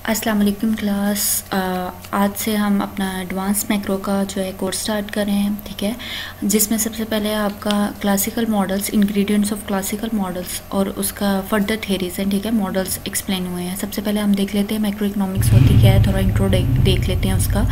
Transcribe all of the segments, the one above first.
अस्सलाम वालेकुम क्लास। आज से हम अपना एडवांस मैक्रो का जो है कोर्स स्टार्ट कर रहे हैं, ठीक है। जिसमें सबसे पहले आपका classical models, ingredients of classical models और उसका फर्दर थेरीज हैं, ठीक है। मॉडल्स एक्सप्लेन हुए हैं। सबसे पहले हम देख लेते हैं मैक्रो इकोनॉमिक्स होती क्या है, थोड़ा इंट्रो देख लेते हैं उसका।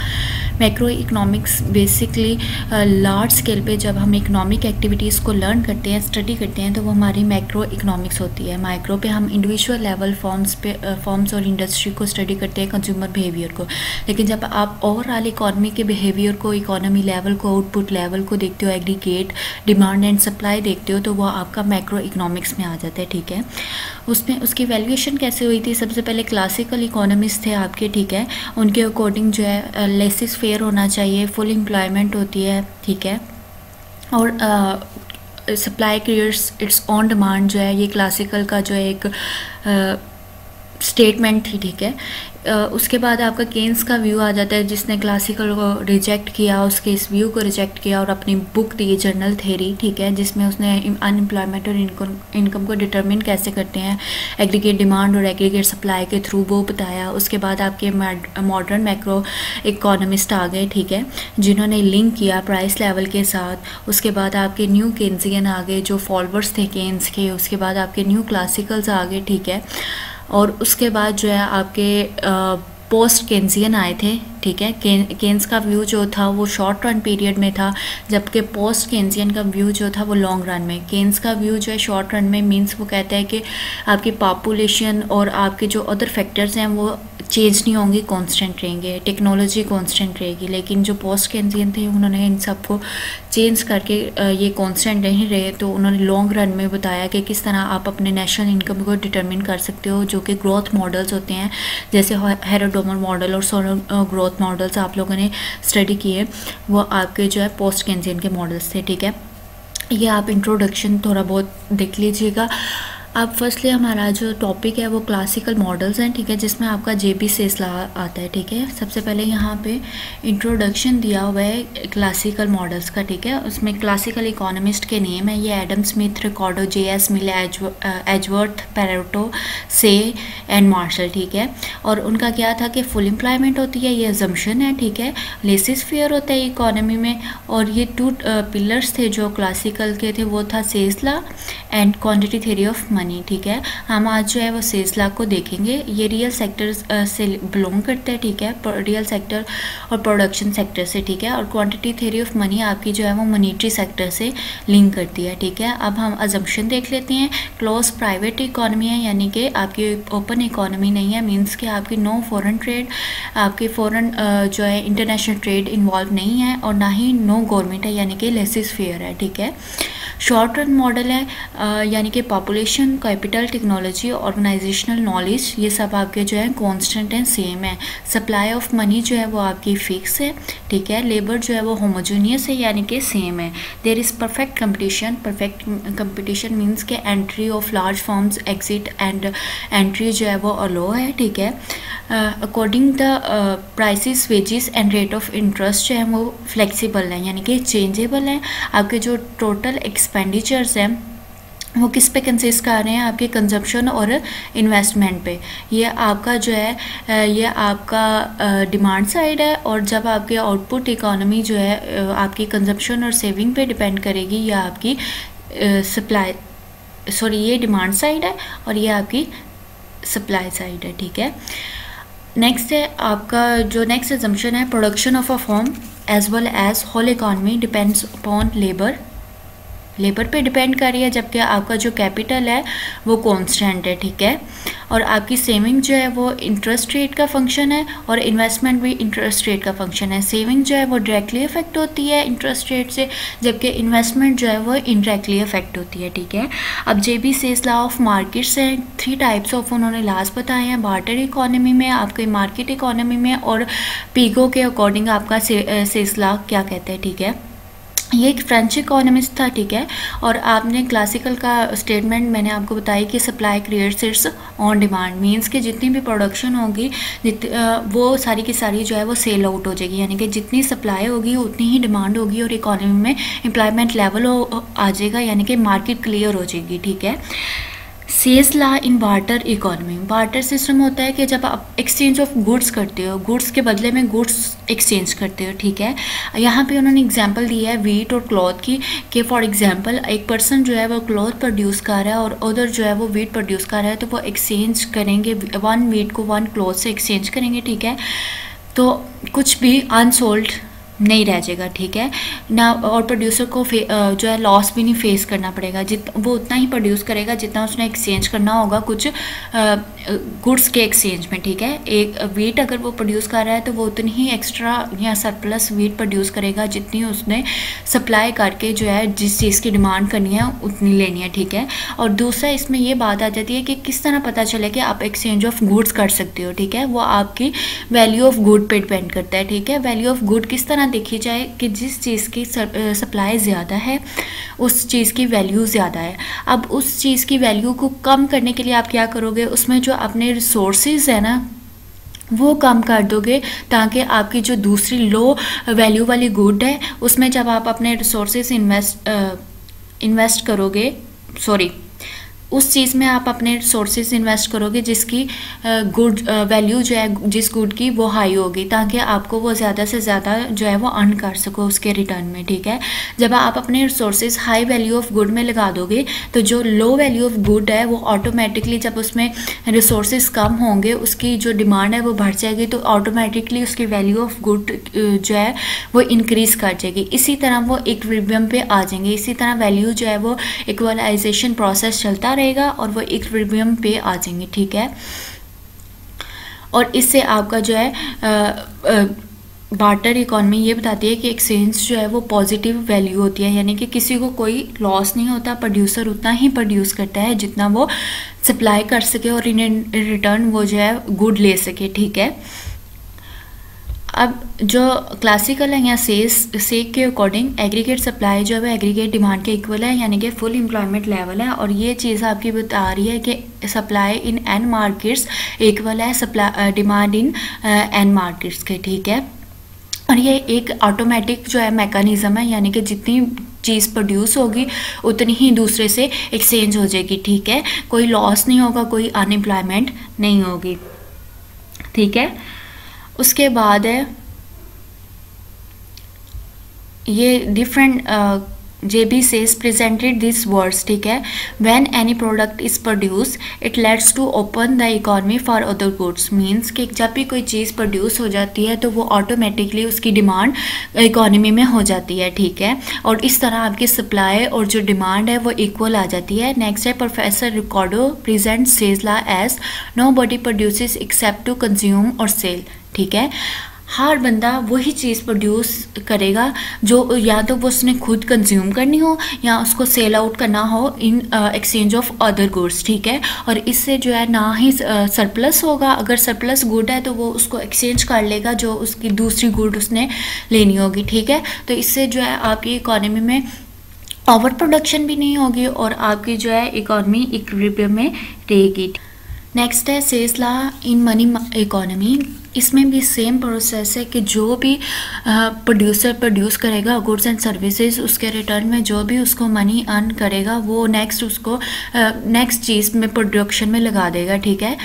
Macro economics basically large scale पे जब हम इकोनॉमिक एक्टिविटीज़ को लर्न करते हैं, स्टडी करते हैं, तो वो हमारी मैक्रो इकोनॉमिक्स होती है। माइक्रो पे हम इंडिविजुअल लेवल फॉर्म्स और इंडस्ट्री को स्टडी करते हैं, कंज्यूमर बिहेवियर को। लेकिन जब आप ओवरऑल इकोनॉमी के बिहेवियर को, इकोनॉमी लेवल को, आउटपुट लेवल को देखते हो, एग्रीगेट डिमांड एंड सप्लाई देखते हो, तो वो आपका मैक्रो इकोनॉमिक्स में आ जाता है, ठीक है। उसमें उसकी वैल्यूएशन कैसे हुई थी? सबसे पहले क्लासिकल इकोनॉमिस्ट थे आपके, ठीक है। उनके अकॉर्डिंग जो है लेसिस फेयर होना चाहिए, फुल एम्प्लॉयमेंट होती है, ठीक है। और supply creates it's on demand जो है, ये क्लासिकल का जो है एक स्टेटमेंट थी, ठीक है। उसके बाद आपका केन्स का व्यू आ जाता है, जिसने क्लासिकल को रिजेक्ट किया, उसके इस व्यू को रिजेक्ट किया और अपनी बुक दी जर्नल थ्योरी, ठीक है, जिसमें उसने अनएम्प्लॉयमेंट और इनकम को डिटरमिन कैसे करते हैं एग्रीगेट डिमांड और एग्रीगेट सप्लाई के थ्रू, वो बताया। उसके बाद आपके मॉडर्न मैक्रो इकोनॉमिस्ट आ गए, ठीक है, जिन्होंने लिंक किया प्राइस लेवल के साथ। उसके बाद आपके न्यू केन्सियन आ गए, जो फॉलोअर्स थे केन्स के। उसके बाद आपके न्यू क्लासिकल्स आ गए, ठीक है। और उसके बाद जो है आपके पोस्ट केन्सियन आए थे, ठीक है। केन्स का व्यू जो था वो शॉर्ट रन पीरियड में था, जबकि पोस्ट केन्सियन का व्यू जो था वो लॉन्ग रन में। केन्स का व्यू जो है शॉर्ट रन में मींस वो कहता है कि आपकी पॉपुलेशन और आपके जो अदर फैक्टर्स हैं वो चेंज नहीं होंगे, कांस्टेंट रहेंगे, टेक्नोलॉजी कांस्टेंट रहेगी। लेकिन जो पोस्ट केन्सियन थे उन्होंने इन सबको चेंज करके ये कांस्टेंट नहीं रहे, तो उन्होंने लॉन्ग रन में बताया कि किस तरह आप अपने नेशनल इनकम को डिटरमिन कर सकते हो, जो कि ग्रोथ मॉडल्स होते हैं, जैसे हेरोडोमर मॉडल और सोलर ग्रोथ मॉडल्स आप लोगों ने स्टडी किए, वो आपके जो है पोस्ट केन्सियन के मॉडल्स थे, ठीक है। ये आप इंट्रोडक्शन थोड़ा बहुत देख लीजिएगा। अब फर्स्टली हमारा जो टॉपिक है वो क्लासिकल मॉडल्स हैं, ठीक है, जिसमें आपका जेबी सेसला आता है, ठीक है। सबसे पहले यहाँ पे इंट्रोडक्शन दिया हुआ है क्लासिकल मॉडल्स का, ठीक है। उसमें क्लासिकल इकोनॉमिस्ट के नेम है, ये एडम स्मिथ, रिकॉर्डो, जे.एस. मिल, एजवर्थ, पेरेटो, से एंड मार्शल, ठीक है। और उनका क्या था कि फुल एम्प्लॉयमेंट होती है, ये अजम्पशन है, ठीक है। लेसिस फेयर होता है इकोनॉमी में। और ये टू पिलर्स थे जो क्लासिकल के थे, वो था Say's law and quantity theory of money, ठीक है। हम आज जो है वो सेल्स को देखेंगे। ये रियल सेक्टर से बिलोंग करता है, ठीक है, रियल सेक्टर और प्रोडक्शन सेक्टर से, ठीक है। और क्वांटिटी थ्योरी ऑफ मनी आपकी जो है वो मॉनेटरी सेक्टर से लिंक करती है, ठीक है। अब हम अजम्पशन देख लेते हैं। क्लोज प्राइवेट इकोनॉमी है, यानी कि आपकी ओपन इकोनॉमी नहीं है, मीन्स कि आपकी नो फॉरेन ट्रेड, आपकी फॉरेन जो है इंटरनेशनल ट्रेड इन्वॉल्व नहीं है, और ना ही नो गवर्नमेंट है, यानी कि लेसिस फेयर है, ठीक है। शॉर्ट रन मॉडल है, यानी कि population, capital, technology, organisational knowledge, ये सब आपके जो है कांस्टेंट एंड सेम है। सप्लाई ऑफ मनी जो है वो आपकी फिक्स है, ठीक है। लेबर जो है वो होमोजीनियस है, यानी कि सेम है। There is perfect competition. Perfect competition means के entry of large firms, exit and entry जो है वो अलो है, ठीक है। According the prices, wages and rate of interest जो है वो फ्लेक्सिबल है, यानी कि चेंजेबल है। आपके जो टोटल एक्सपेंडिचर्स हैं वो किस पे कंसिस्ट कर रहे हैं? आपके कंजप्शन और इन्वेस्टमेंट पे। ये आपका जो है ये आपका डिमांड साइड है, और जब आपके आउटपुट इकोनॉमी जो है आपकी कंजप्शन और सेविंग पे डिपेंड करेगी, या आपकी ये डिमांड साइड है और ये आपकी सप्लाई साइड है, ठीक है। नेक्स्ट है आपका जो नेक्स्ट अजम्पशन है, production of a firm as well as whole economy depends upon labour पे डिपेंड कर रही है, जबकि आपका जो कैपिटल है वो कांस्टेंट है, ठीक है। और आपकी सेविंग जो है वो इंटरेस्ट रेट का फंक्शन है, और इन्वेस्टमेंट भी इंटरेस्ट रेट का फंक्शन है। सेविंग जो है वो डायरेक्टली अफेक्ट होती है इंटरेस्ट रेट से, जबकि इन्वेस्टमेंट जो है वो इनडायरेक्टली अफेक्ट होती है, ठीक है। अब जेबी सेस लॉ ऑफ मार्केट्स हैं, 3 टाइप्स ऑफ उन्होंने लॉज बताए हैं, बार्टर इकोनॉमी में, आपके मार्केट इकोनॉमी में, और पीगो के अकॉर्डिंग आपका सेस लॉ क्या कहते हैं, ठीक है। ये एक फ्रेंच इकोनॉमिस्ट था, ठीक है। और आपने क्लासिकल का स्टेटमेंट मैंने आपको बताई कि supply creates it's on demand, means कि जितनी भी प्रोडक्शन होगी वो सारी की सारी जो है वो सेल आउट हो जाएगी, यानी कि जितनी सप्लाई होगी उतनी ही डिमांड होगी, और इकोनॉमी में एम्प्लॉयमेंट लेवल आ जाएगा, यानी कि मार्केट क्लियर हो जाएगी, ठीक है। Sales La in barter economy. Barter system होता है कि जब आप एक्सचेंज ऑफ गुड्स करते हो, गुड्स के बदले में गुड्स एक्सचेंज करते हो, ठीक है। यहाँ पे उन्होंने एग्जांपल दिया है वीट और क्लॉथ की, कि फॉर एग्जांपल एक पर्सन जो है वो क्लॉथ प्रोड्यूस कर रहा है और उधर जो है वो वीट प्रोड्यूस कर रहा है, तो वो एक्सचेंज करेंगे, 1 वीट को 1 क्लॉथ से एक्सचेंज करेंगे, ठीक है। तो कुछ भी अनसोल्ड नहीं रह जाएगा, ठीक है ना। और प्रोड्यूसर को जो है लॉस भी नहीं फेस करना पड़ेगा, वो उतना ही प्रोड्यूस करेगा जितना उसने एक्सचेंज करना होगा कुछ गुड्स के एक्सचेंज में, ठीक है। एक वीट अगर वो प्रोड्यूस कर रहा है तो वो उतनी ही एक्स्ट्रा या सरप्लस वीट प्रोड्यूस करेगा जितनी उसने सप्लाई करके जो है जिस चीज़ की डिमांड करनी है उतनी लेनी है, ठीक है। और दूसरा इसमें ये बात आ जाती है कि किस तरह पता चले कि आप एक्सचेंज ऑफ गुड्स कर सकते हो, ठीक है। वो आपकी वैल्यू ऑफ गुड पे डिपेंड करता है, ठीक है। वैल्यू ऑफ गुड किस तरह देखी जाए कि जिस चीज़ की सप्लाई ज़्यादा है उस चीज़ की वैल्यू ज़्यादा है। अब उस चीज़ की वैल्यू को कम करने के लिए आप क्या करोगे, उसमें जो अपने रिसोर्सेज है ना वो कम कर दोगे, ताकि आपकी जो दूसरी लो वैल्यू वाली गुड है उसमें जब आप अपने रिसोर्सेज इन्वेस्ट करोगे, उस चीज़ में आप अपने रिसोर्सेज इन्वेस्ट करोगे जिसकी गुड वैल्यू जो है जिस गुड की वो हाई होगी, ताकि आपको वो ज़्यादा से ज़्यादा जो है वो अर्न कर सको उसके रिटर्न में, ठीक है। जब आप अपने resources high value of good में लगा दोगे तो जो लो वैल्यू ऑफ गुड है वो ऑटोमेटिकली, जब उसमें रिसोर्सेज कम होंगे उसकी जो डिमांड है वो बढ़ जाएगी, तो ऑटोमेटिकली उसकी वैल्यू ऑफ गुड जो है वो इंक्रीज़ कर जाएगी। इसी तरह वो इक्विलिब्रियम पे आ जाएंगे, इसी तरह वैल्यू जो है वो इक्वलाइजेशन प्रोसेस चलता रहेगा और वो इक्विलिब्रियम पे आ जाएंगे, ठीक है। और इससे आपका जो है बार्टर इकोनॉमी ये बताती है कि एक्सचेंज जो है वो पॉजिटिव वैल्यू होती है, यानी कि किसी को कोई लॉस नहीं होता, प्रोड्यूसर उतना ही प्रोड्यूस करता है जितना वो सप्लाई कर सके और इन रिटर्न वो जो है गुड ले सके, ठीक है। अब जो क्लासिकल है या सेक के अकॉर्डिंग एग्रीगेट सप्लाई जो है वो एग्रीगेट डिमांड के इक्वल है, यानी कि फुल एम्प्लॉयमेंट लेवल है। और ये चीज़ आपकी बता रही है कि supply in n markets equal है supply demand in n markets के, ठीक है। और ये एक ऑटोमेटिक जो है मैकेनिज़्म है, यानी कि जितनी चीज़ प्रोड्यूस होगी उतनी ही दूसरे से एक्सचेंज हो जाएगी, ठीक है। कोई लॉस नहीं होगा, कोई अनएम्प्लॉयमेंट नहीं होगी, ठीक है। उसके बाद है ये different JB says presented these words, ठीक है। When any product is produced, it leads to open the economy for other goods, means कि जब भी कोई चीज़ प्रोड्यूस हो जाती है तो वो ऑटोमेटिकली उसकी डिमांड इकोनॉमी में हो जाती है, ठीक है। और इस तरह आपकी सप्लाई और जो डिमांड है वो इक्वल आ जाती है। नेक्स्ट है professor Ricardo present sales law as nobody produces except to consume और सेल, ठीक है। हर बंदा वही चीज़ प्रोड्यूस करेगा जो या तो वो उसने खुद कंज्यूम करनी हो या उसको सेल आउट करना हो in exchange of other goods, ठीक है। और इससे जो है ना ही सरप्लस होगा, अगर सरप्लस गुड है तो वो उसको एक्सचेंज कर लेगा जो उसकी दूसरी गुड उसने लेनी होगी, ठीक है। तो इससे जो है आपकी इकोनॉमी में ओवर प्रोडक्शन भी नहीं होगी और आपकी जो है इकोनॉमी इक्विलिब्रियम में रहेगी। नेक्स्ट है sales law in money economy. इसमें भी सेम प्रोसेस है कि जो भी प्रोड्यूसर प्रोड्यूस करेगा गुड्स एंड सर्विसेज, उसके रिटर्न में जो भी उसको मनी अर्न करेगा वो नेक्स्ट उसको नेक्स्ट चीज़ में प्रोडक्शन में लगा देगा, ठीक है।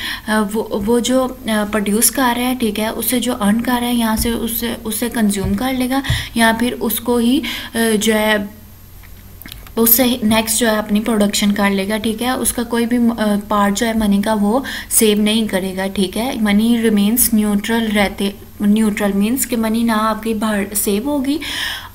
वो जो प्रोड्यूस कर रहा है, ठीक है, उससे जो अर्न कर रहा है यहाँ से उससे कंज्यूम कर लेगा या फिर उसको ही जो है उससे नेक्स्ट जो है अपनी प्रोडक्शन कर लेगा, ठीक है। उसका कोई भी पार्ट जो है मनी का वो सेव नहीं करेगा, ठीक है। मनी रिमेन्स न्यूट्रल रहते, न्यूट्रल मीन्स कि मनी ना आपकी बाहर सेव होगी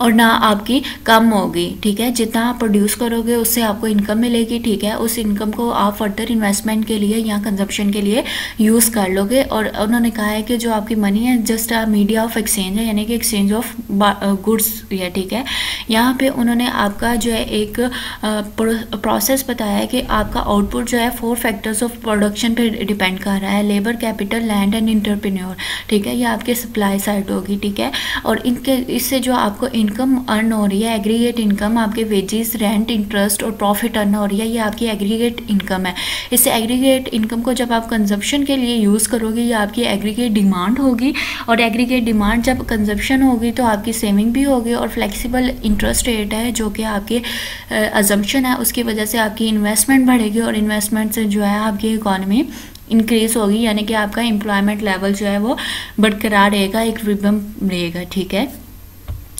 और ना आपकी कम होगी, ठीक है। जितना आप प्रोड्यूस करोगे उससे आपको इनकम मिलेगी, ठीक है। उस इनकम को आप फर्दर इन्वेस्टमेंट के लिए या कंजप्शन के लिए यूज़ कर लोगे। और उन्होंने कहा है कि जो आपकी मनी है just a media of exchange है, यानी कि एक्सचेंज ऑफ गुड्स है, ठीक है। यहाँ पे उन्होंने आपका जो है एक प्रोसेस बताया है कि आपका आउटपुट जो है 4 फैक्टर्स ऑफ प्रोडक्शन पे डिपेंड कर रहा है, labour, capital, land and entrepreneur, ठीक है। ये आपके सप्लाई साइड होगी, ठीक है। और इनके इससे जो आपको इनकम इनकम अर्न हो रही है, एग्रीगेट इनकम आपके वेजेस, रेंट, इंटरेस्ट और प्रॉफिट अर्न हो रही है, ये आपकी एग्रीगेट इनकम है। इस एग्रीगेट इनकम को जब आप कंजप्शन के लिए यूज़ करोगे, ये आपकी एग्रीगेट डिमांड होगी, और एग्रीगेट डिमांड जब कंजप्शन होगी तो आपकी सेविंग भी होगी, और फ्लेक्सिबल इंटरेस्ट रेट है जो कि आपके अजम्पशन है, उसकी वजह से आपकी इन्वेस्टमेंट बढ़ेगी, और इन्वेस्टमेंट से जो है आपकी इकॉनमी इंक्रीज़ होगी, यानी कि आपका एम्प्लॉयमेंट लेवल जो है वो बरकरार रहेगा, एक रिबम रहेगा, ठीक है।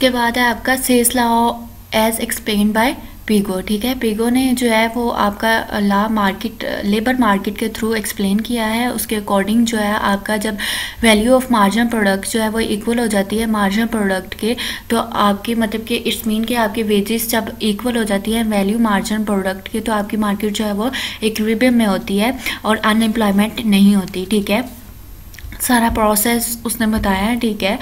के बाद है आपका सेल्स law as explain by Pigou, ठीक है। पीगो ने जो है वो आपका लॉ मार्केट, लेबर मार्केट के थ्रू एक्सप्लेन किया है। उसके अकॉर्डिंग जो है आपका जब वैल्यू ऑफ मार्जिन प्रोडक्ट जो है वो इक्वल हो जाती है मार्जिन प्रोडक्ट के, तो आपके मतलब कि इट्स मीन के आपके वेजेस जब इक्वल हो जाती है वैल्यू मार्जिन प्रोडक्ट के, तो आपकी मार्केट जो है वो इक्विलिब्रियम में होती है और अनएम्प्लॉयमेंट नहीं होती, ठीक है। सारा प्रोसेस उसने बताया है, ठीक है।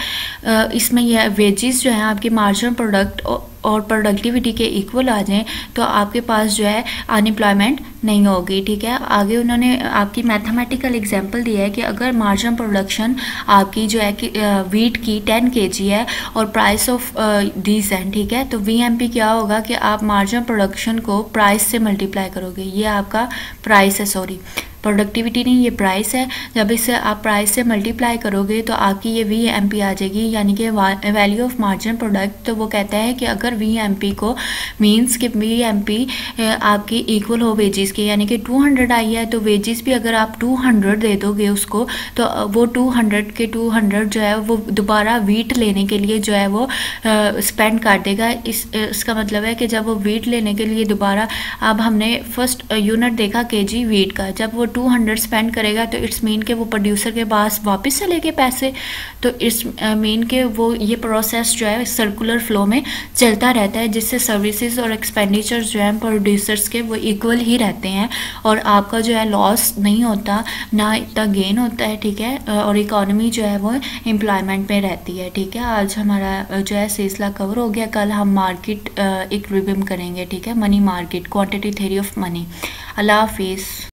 इसमें यह वेजेस जो है आपकी मार्जिनल प्रोडक्ट और प्रोडक्टिविटी के इक्वल आ जाएं तो आपके पास जो है अनएम्प्लॉयमेंट नहीं होगी, ठीक है। आगे उन्होंने आपकी मैथमेटिकल एग्जांपल दिया है कि अगर मार्जिनल प्रोडक्शन आपकी जो है कि वीट की 10 kg है और प्राइस ऑफ दीज है, ठीक है, तो VMP क्या होगा कि आप मार्जिनल प्रोडक्शन को प्राइस से मल्टीप्लाई करोगे, ये आपका प्राइस है, सॉरी प्रोडक्टिविटी नहीं, ये प्राइस है। जब इसे आप प्राइस से मल्टीप्लाई करोगे तो आपकी ये VMP आ जाएगी, यानी कि वैल्यू ऑफ मार्जिन प्रोडक्ट। तो वो कहता है कि अगर VMP को मींस कि VMP आपकी इक्वल हो वेजेस के, यानी कि 200 आई है तो वेजेस भी अगर आप 200 दे दोगे उसको, तो वो 200 के 200 जो है वो दोबारा वीट लेने के लिए जो है वो स्पेंड कर देगा। इसका मतलब है कि जब वो वीट लेने के लिए दोबारा, अब हमने फर्स्ट यूनिट देखा kg वीट का, जब वो 200 स्पेंड करेगा तो इट्स मीन के वो प्रोड्यूसर के पास वापस चले गए पैसे, तो इट्स मीन के वो ये प्रोसेस जो है सर्कुलर फ्लो में चलता रहता है, जिससे सर्विसेज और एक्सपेंडिचर जो है प्रोड्यूसर्स के वो इक्वल ही रहते हैं और आपका जो है लॉस नहीं होता, ना इतना गेन होता है, ठीक है, और इकोनॉमी जो है वो एम्प्लॉयमेंट में रहती है, ठीक है। आज हमारा जो है सिलसिला कवर हो गया, कल हम मार्केट इक्विलिब्रियम करेंगे, ठीक है, money market, quantity theory of money. अल्लाह हाफिज़।